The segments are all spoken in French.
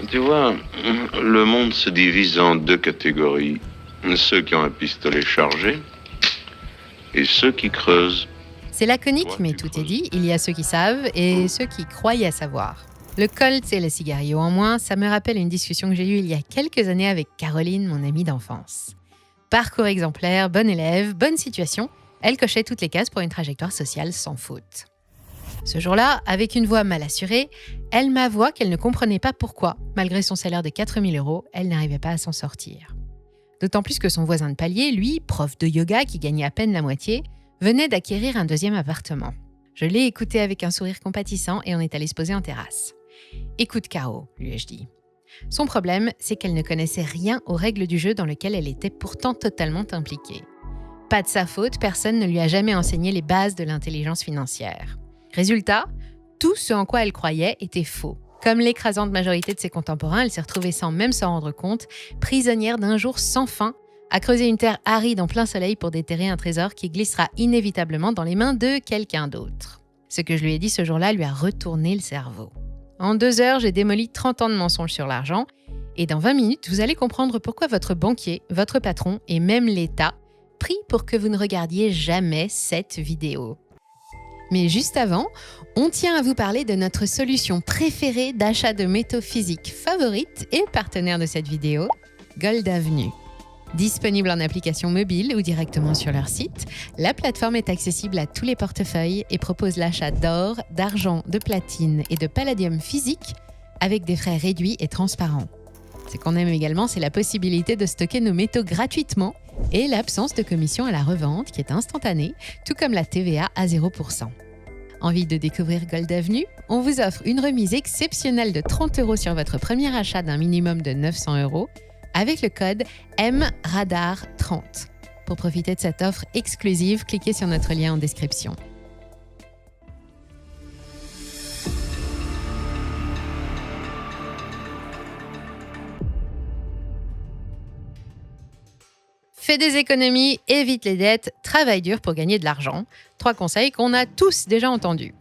Tu vois, le monde se divise en deux catégories. Ceux qui ont un pistolet chargé et ceux qui creusent. C'est laconique, mais tout est dit. Il y a ceux qui savent et ceux qui croyaient savoir. Le Colt et le cigario en moins, ça me rappelle une discussion que j'ai eue il y a quelques années avec Caroline, mon amie d'enfance. Parcours exemplaire, bonne élève, bonne situation, elle cochait toutes les cases pour une trajectoire sociale sans faute. Ce jour-là, avec une voix mal assurée, elle m'avoua qu'elle ne comprenait pas pourquoi, malgré son salaire de 4 000 €, elle n'arrivait pas à s'en sortir. D'autant plus que son voisin de palier, lui, prof de yoga qui gagnait à peine la moitié, venait d'acquérir un deuxième appartement. Je l'ai écouté avec un sourire compatissant et on est allé se poser en terrasse. « Écoute Caro », lui ai-je dit. Son problème, c'est qu'elle ne connaissait rien aux règles du jeu dans lequel elle était pourtant totalement impliquée. Pas de sa faute, personne ne lui a jamais enseigné les bases de l'intelligence financière. Résultat, tout ce en quoi elle croyait était faux. Comme l'écrasante majorité de ses contemporains, elle s'est retrouvée sans même s'en rendre compte, prisonnière d'un jour sans fin, à creuser une terre aride en plein soleil pour déterrer un trésor qui glissera inévitablement dans les mains de quelqu'un d'autre. Ce que je lui ai dit ce jour-là lui a retourné le cerveau. En 2 heures, j'ai démoli 30 ans de mensonges sur l'argent, et dans 20 minutes, vous allez comprendre pourquoi votre banquier, votre patron et même l'État prient pour que vous ne regardiez jamais cette vidéo. Mais juste avant, on tient à vous parler de notre solution préférée d'achat de métaux physiques favorite et partenaire de cette vidéo, Gold Avenue. Disponible en application mobile ou directement sur leur site, la plateforme est accessible à tous les portefeuilles et propose l'achat d'or, d'argent, de platine et de palladium physique avec des frais réduits et transparents. Ce qu'on aime également, c'est la possibilité de stocker nos métaux gratuitement et l'absence de commission à la revente qui est instantanée, tout comme la TVA à 0%. Envie de découvrir Gold Avenue ? On vous offre une remise exceptionnelle de 30 € sur votre premier achat d'un minimum de 900 € avec le code MRADAR30. Pour profiter de cette offre exclusive, cliquez sur notre lien en description. Fais des économies, évite les dettes, travaille dur pour gagner de l'argent. 3 conseils qu'on a tous déjà entendus.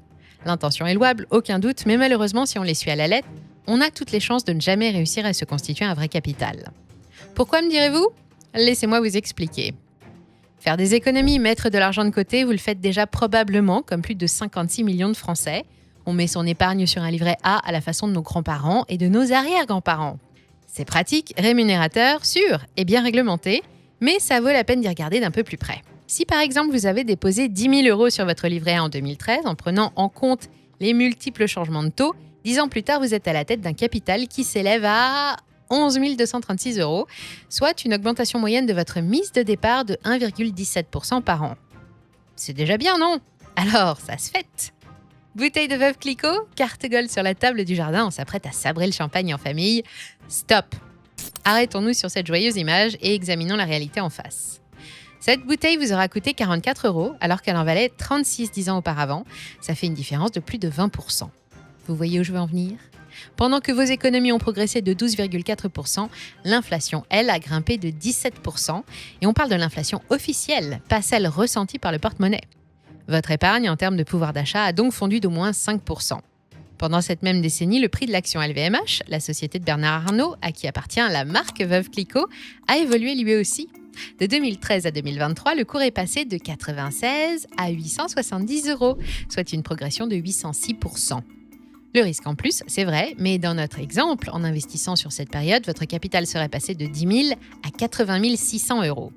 L'intention est louable, aucun doute, mais malheureusement, si on les suit à la lettre, on a toutes les chances de ne jamais réussir à se constituer un vrai capital. Pourquoi, me direz-vous ? Laissez-moi vous expliquer. Faire des économies, mettre de l'argent de côté, vous le faites déjà probablement, comme plus de 56 millions de Français. On met son épargne sur un livret A à la façon de nos grands-parents et de nos arrière-grands-parents. C'est pratique, rémunérateur, sûr et bien réglementé, mais ça vaut la peine d'y regarder d'un peu plus près. Si par exemple vous avez déposé 10 000 € sur votre livret A en 2013 en prenant en compte les multiples changements de taux, 10 ans plus tard vous êtes à la tête d'un capital qui s'élève à 11 236 €, soit une augmentation moyenne de votre mise de départ de 1,17% par an. C'est déjà bien, non ? Alors, ça se fête. Bouteille de Veuve Clicquot, carte gold sur la table du jardin, on s'apprête à sabrer le champagne en famille. Stop ! Arrêtons-nous sur cette joyeuse image et examinons la réalité en face. Cette bouteille vous aura coûté 44 € alors qu'elle en valait 36 10 ans auparavant. Ça fait une différence de plus de 20%. Vous voyez où je veux en venir ? Pendant que vos économies ont progressé de 12,4%, l'inflation, elle, a grimpé de 17%. Et on parle de l'inflation officielle, pas celle ressentie par le porte-monnaie. Votre épargne, en termes de pouvoir d'achat, a donc fondu d'au moins 5%. Pendant cette même décennie, le prix de l'action LVMH, la société de Bernard Arnault, à qui appartient la marque Veuve Clicquot, a évolué lui aussi. De 2013 à 2023, le cours est passé de 96 à 870 €, soit une progression de 806%. Le risque en plus, c'est vrai, mais dans notre exemple, en investissant sur cette période, votre capital serait passé de 10 000 à 80 600 €.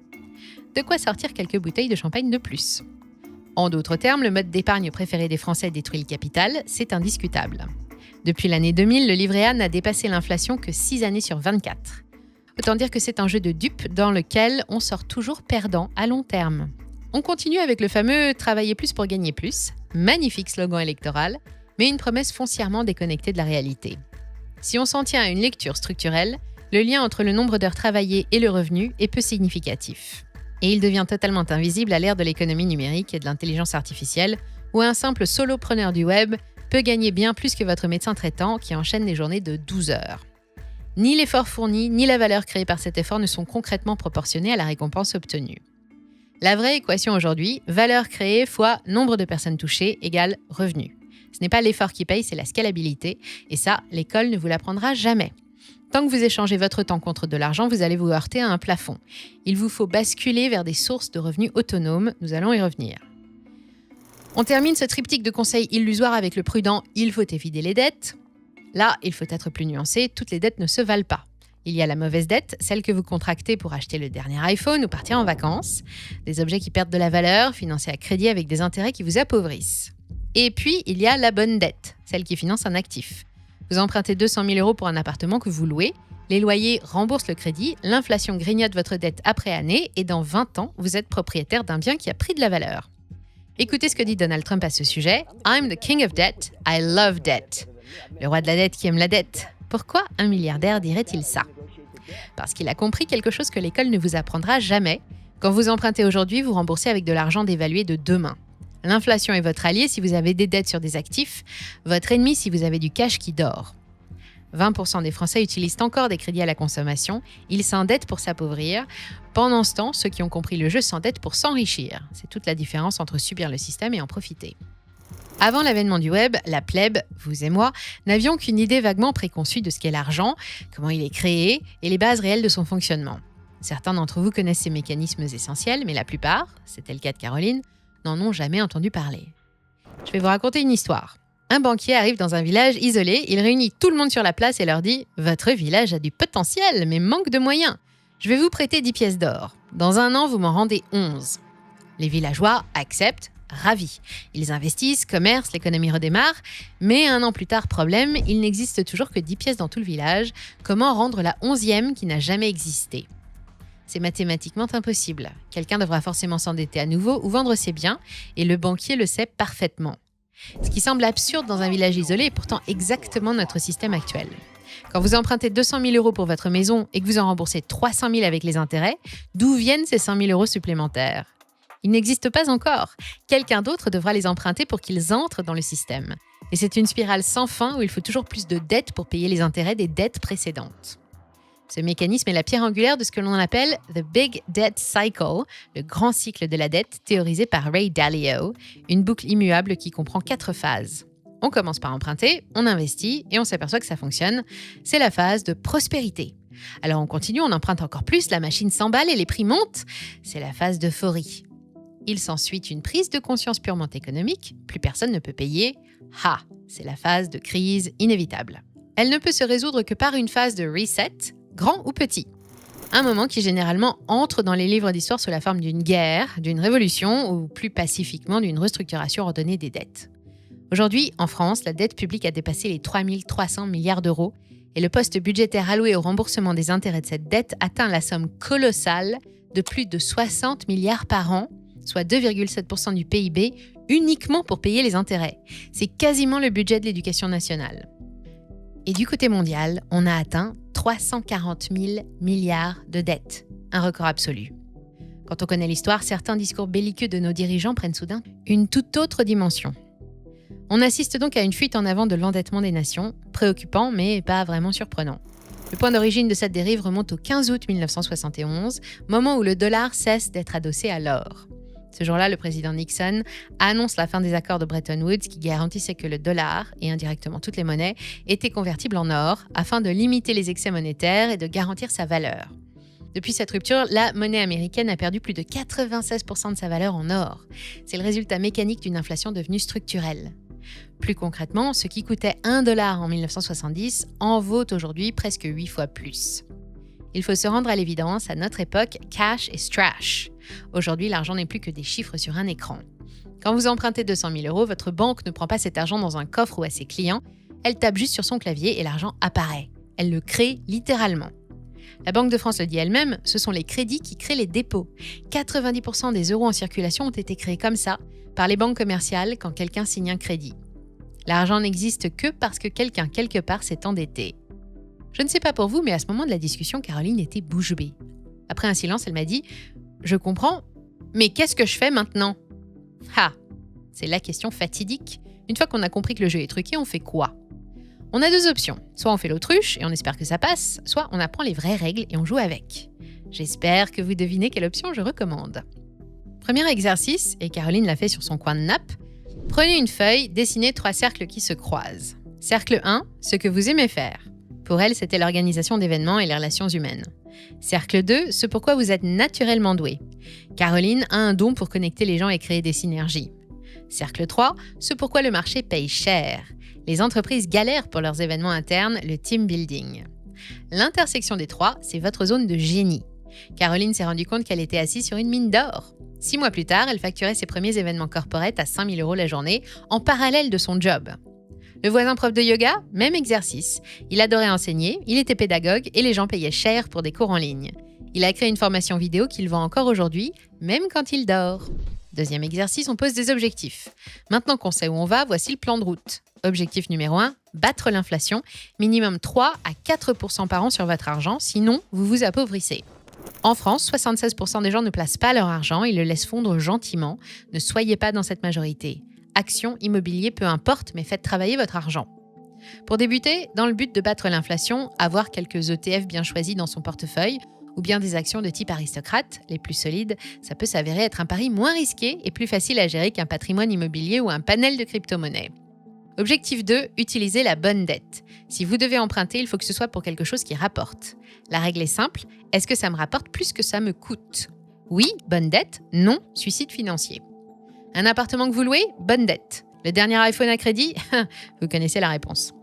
De quoi sortir quelques bouteilles de champagne de plus. En d'autres termes, le mode d'épargne préféré des Français détruit le capital, c'est indiscutable. Depuis l'année 2000, le livret A n'a dépassé l'inflation que 6 années sur 24. Autant dire que c'est un jeu de dupes dans lequel on sort toujours perdant à long terme. On continue avec le fameux « travailler plus pour gagner plus », magnifique slogan électoral, mais une promesse foncièrement déconnectée de la réalité. Si on s'en tient à une lecture structurelle, le lien entre le nombre d'heures travaillées et le revenu est peu significatif. Et il devient totalement invisible à l'ère de l'économie numérique et de l'intelligence artificielle, où un simple solopreneur du web peut gagner bien plus que votre médecin traitant qui enchaîne des journées de 12 heures. Ni l'effort fourni, ni la valeur créée par cet effort ne sont concrètement proportionnés à la récompense obtenue. La vraie équation aujourd'hui, valeur créée fois nombre de personnes touchées égale revenu. Ce n'est pas l'effort qui paye, c'est la scalabilité. Et ça, l'école ne vous l'apprendra jamais. Tant que vous échangez votre temps contre de l'argent, vous allez vous heurter à un plafond. Il vous faut basculer vers des sources de revenus autonomes. Nous allons y revenir. On termine ce triptyque de conseils illusoires avec le prudent « il faut éviter les dettes ». Là, il faut être plus nuancé, toutes les dettes ne se valent pas. Il y a la mauvaise dette, celle que vous contractez pour acheter le dernier iPhone ou partir en vacances, des objets qui perdent de la valeur, financés à crédit avec des intérêts qui vous appauvrissent. Et puis, il y a la bonne dette, celle qui finance un actif. Vous empruntez 200 000 € pour un appartement que vous louez, les loyers remboursent le crédit, l'inflation grignote votre dette après année et dans 20 ans, vous êtes propriétaire d'un bien qui a pris de la valeur. Écoutez ce que dit Donald Trump à ce sujet. « I'm the king of debt, I love debt ». Le roi de la dette qui aime la dette. Pourquoi un milliardaire dirait-il ça ? Parce qu'il a compris quelque chose que l'école ne vous apprendra jamais. Quand vous empruntez aujourd'hui, vous remboursez avec de l'argent dévalué de demain. L'inflation est votre allié si vous avez des dettes sur des actifs, votre ennemi si vous avez du cash qui dort. 20% des Français utilisent encore des crédits à la consommation. Ils s'endettent pour s'appauvrir. Pendant ce temps, ceux qui ont compris le jeu s'endettent pour s'enrichir. C'est toute la différence entre subir le système et en profiter. Avant l'avènement du web, la plèbe, vous et moi, n'avions qu'une idée vaguement préconçue de ce qu'est l'argent, comment il est créé et les bases réelles de son fonctionnement. Certains d'entre vous connaissent ces mécanismes essentiels, mais la plupart, c'était le cas de Caroline, n'en ont jamais entendu parler. Je vais vous raconter une histoire. Un banquier arrive dans un village isolé, il réunit tout le monde sur la place et leur dit « Votre village a du potentiel, mais manque de moyens. Je vais vous prêter 10 pièces d'or. Dans un an, vous m'en rendez 11. » Les villageois acceptent, ravis. Ils investissent, commercent, l'économie redémarre. Mais un an plus tard, problème, il n'existe toujours que 10 pièces dans tout le village. Comment rendre la 11e qui n'a jamais existé ? C'est mathématiquement impossible. Quelqu'un devra forcément s'endetter à nouveau ou vendre ses biens, et le banquier le sait parfaitement. Ce qui semble absurde dans un village isolé est pourtant exactement notre système actuel. Quand vous empruntez 200 000 € pour votre maison et que vous en remboursez 300 000 avec les intérêts, d'où viennent ces 100 000 € supplémentaires ? Ils n'existent pas encore. Quelqu'un d'autre devra les emprunter pour qu'ils entrent dans le système. Et c'est une spirale sans fin où il faut toujours plus de dettes pour payer les intérêts des dettes précédentes. Ce mécanisme est la pierre angulaire de ce que l'on appelle « the big debt cycle », le grand cycle de la dette théorisé par Ray Dalio, une boucle immuable qui comprend 4 phases. On commence par emprunter, on investit et on s'aperçoit que ça fonctionne. C'est la phase de prospérité. Alors on continue, on emprunte encore plus, la machine s'emballe et les prix montent. C'est la phase d'euphorie. Il s'ensuit une prise de conscience purement économique, plus personne ne peut payer. C'est la phase de crise inévitable. Elle ne peut se résoudre que par une phase de reset, grand ou petit. Un moment qui généralement entre dans les livres d'histoire sous la forme d'une guerre, d'une révolution ou plus pacifiquement d'une restructuration ordonnée des dettes. Aujourd'hui, en France, la dette publique a dépassé les 3 300 milliards d'euros et le poste budgétaire alloué au remboursement des intérêts de cette dette atteint la somme colossale de plus de 60 milliards par an, soit 2,7% du PIB, uniquement pour payer les intérêts. C'est quasiment le budget de l'éducation nationale. Et du côté mondial, on a atteint 340 000 milliards de dettes, un record absolu. Quand on connaît l'histoire, certains discours belliqueux de nos dirigeants prennent soudain une toute autre dimension. On assiste donc à une fuite en avant de l'endettement des nations, préoccupant mais pas vraiment surprenant. Le point d'origine de cette dérive remonte au 15 août 1971, moment où le dollar cesse d'être adossé à l'or. Ce jour-là, le président Nixon annonce la fin des accords de Bretton Woods qui garantissaient que le dollar, et indirectement toutes les monnaies, étaient convertibles en or afin de limiter les excès monétaires et de garantir sa valeur. Depuis cette rupture, la monnaie américaine a perdu plus de 96% de sa valeur en or. C'est le résultat mécanique d'une inflation devenue structurelle. Plus concrètement, ce qui coûtait 1 dollar en 1970 en vaut aujourd'hui presque 8 fois plus. Il faut se rendre à l'évidence, à notre époque, cash is trash. Aujourd'hui, l'argent n'est plus que des chiffres sur un écran. Quand vous empruntez 200 000 €, votre banque ne prend pas cet argent dans un coffre ou à ses clients, elle tape juste sur son clavier et l'argent apparaît. Elle le crée littéralement. La Banque de France le dit elle-même, ce sont les crédits qui créent les dépôts. 90% des euros en circulation ont été créés comme ça, par les banques commerciales quand quelqu'un signe un crédit. L'argent n'existe que parce que quelqu'un quelque part s'est endetté. Je ne sais pas pour vous, mais à ce moment de la discussion, Caroline était bouche bée. Après un silence, elle m'a dit « Je comprends, mais qu'est-ce que je fais maintenant ?» C'est la question fatidique. Une fois qu'on a compris que le jeu est truqué, on fait quoi ? On a 2 options. Soit on fait l'autruche et on espère que ça passe, soit on apprend les vraies règles et on joue avec. J'espère que vous devinez quelle option je recommande. Premier exercice, et Caroline l'a fait sur son coin de nappe, prenez une feuille, dessinez 3 cercles qui se croisent. Cercle 1, ce que vous aimez faire. Pour elle, c'était l'organisation d'événements et les relations humaines. Cercle 2, ce pourquoi vous êtes naturellement doué. Caroline a un don pour connecter les gens et créer des synergies. Cercle 3, ce pourquoi le marché paye cher. Les entreprises galèrent pour leurs événements internes, le team building. L'intersection des trois, c'est votre zone de génie. Caroline s'est rendue compte qu'elle était assise sur une mine d'or. 6 mois plus tard, elle facturait ses premiers événements corporate à 5 000 € la journée, en parallèle de son job. Le voisin prof de yoga, même exercice. Il adorait enseigner, il était pédagogue et les gens payaient cher pour des cours en ligne. Il a créé une formation vidéo qu'il vend encore aujourd'hui, même quand il dort. Deuxième exercice, on pose des objectifs. Maintenant qu'on sait où on va, voici le plan de route. Objectif numéro 1, battre l'inflation, minimum 3 à 4% par an sur votre argent, sinon vous vous appauvrissez. En France, 76% des gens ne placent pas leur argent, ils le laissent fondre gentiment. Ne soyez pas dans cette majorité. Actions, immobilier, peu importe, mais faites travailler votre argent. Pour débuter, dans le but de battre l'inflation, avoir quelques ETF bien choisis dans son portefeuille ou bien des actions de type aristocrate, les plus solides, ça peut s'avérer être un pari moins risqué et plus facile à gérer qu'un patrimoine immobilier ou un panel de crypto-monnaies. Objectif 2, utilisez la bonne dette. Si vous devez emprunter, il faut que ce soit pour quelque chose qui rapporte. La règle est simple, est-ce que ça me rapporte plus que ça me coûte ? Oui, bonne dette, non, suicide financier. Un appartement que vous louez, bonne dette. Le dernier iPhone à crédit, vous connaissez la réponse.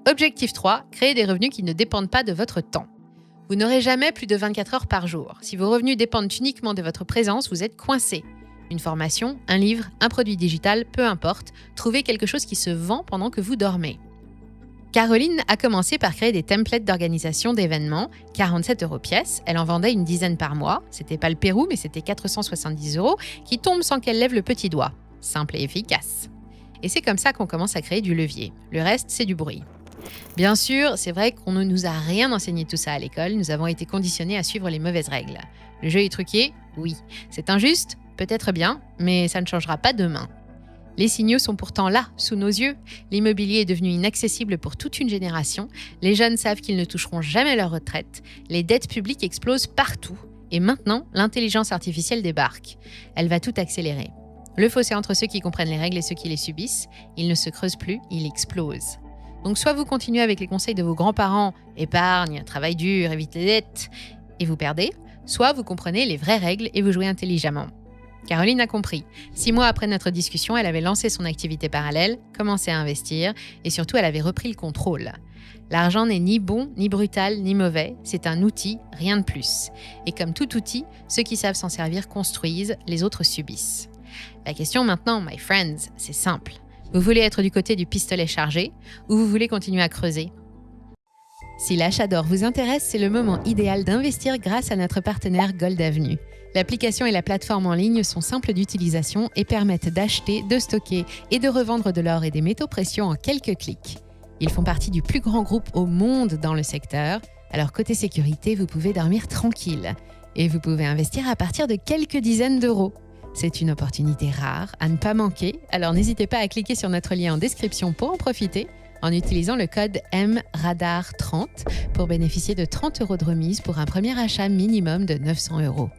Objectif 3, créer des revenus qui ne dépendent pas de votre temps. Vous n'aurez jamais plus de 24 heures par jour. Si vos revenus dépendent uniquement de votre présence, vous êtes coincé. Une formation, un livre, un produit digital, peu importe, trouvez quelque chose qui se vend pendant que vous dormez. Caroline a commencé par créer des templates d'organisation d'événements, 47 € pièce. Elle en vendait une dizaine par mois. C'était pas le Pérou, mais c'était 470 € qui tombent sans qu'elle lève le petit doigt. Simple et efficace. Et c'est comme ça qu'on commence à créer du levier. Le reste, c'est du bruit. Bien sûr, c'est vrai qu'on ne nous a rien enseigné tout ça à l'école. Nous avons été conditionnés à suivre les mauvaises règles. Le jeu est truqué ? Oui. C'est injuste ? Peut-être bien, mais ça ne changera pas demain. Les signaux sont pourtant là, sous nos yeux. L'immobilier est devenu inaccessible pour toute une génération. Les jeunes savent qu'ils ne toucheront jamais leur retraite. Les dettes publiques explosent partout. Et maintenant, l'intelligence artificielle débarque. Elle va tout accélérer. Le fossé entre ceux qui comprennent les règles et ceux qui les subissent, il ne se creuse plus, il explose. Donc soit vous continuez avec les conseils de vos grands-parents, épargne, travail dur, évite les dettes, et vous perdez, soit vous comprenez les vraies règles et vous jouez intelligemment. Caroline a compris. 6 mois après notre discussion, elle avait lancé son activité parallèle, commencé à investir et surtout elle avait repris le contrôle. L'argent n'est ni bon, ni brutal, ni mauvais, c'est un outil, rien de plus. Et comme tout outil, ceux qui savent s'en servir construisent, les autres subissent. La question maintenant, my friends, c'est simple. Vous voulez être du côté du pistolet chargé ou vous voulez continuer à creuser ? Si l'achat d'or vous intéresse, c'est le moment idéal d'investir grâce à notre partenaire Gold Avenue. L'application et la plateforme en ligne sont simples d'utilisation et permettent d'acheter, de stocker et de revendre de l'or et des métaux précieux en quelques clics. Ils font partie du plus grand groupe au monde dans le secteur, alors côté sécurité, vous pouvez dormir tranquille. Et vous pouvez investir à partir de quelques dizaines d'euros. C'est une opportunité rare à ne pas manquer, alors n'hésitez pas à cliquer sur notre lien en description pour en profiter en utilisant le code MRADAR30 pour bénéficier de 30 € de remise pour un premier achat minimum de 900 €.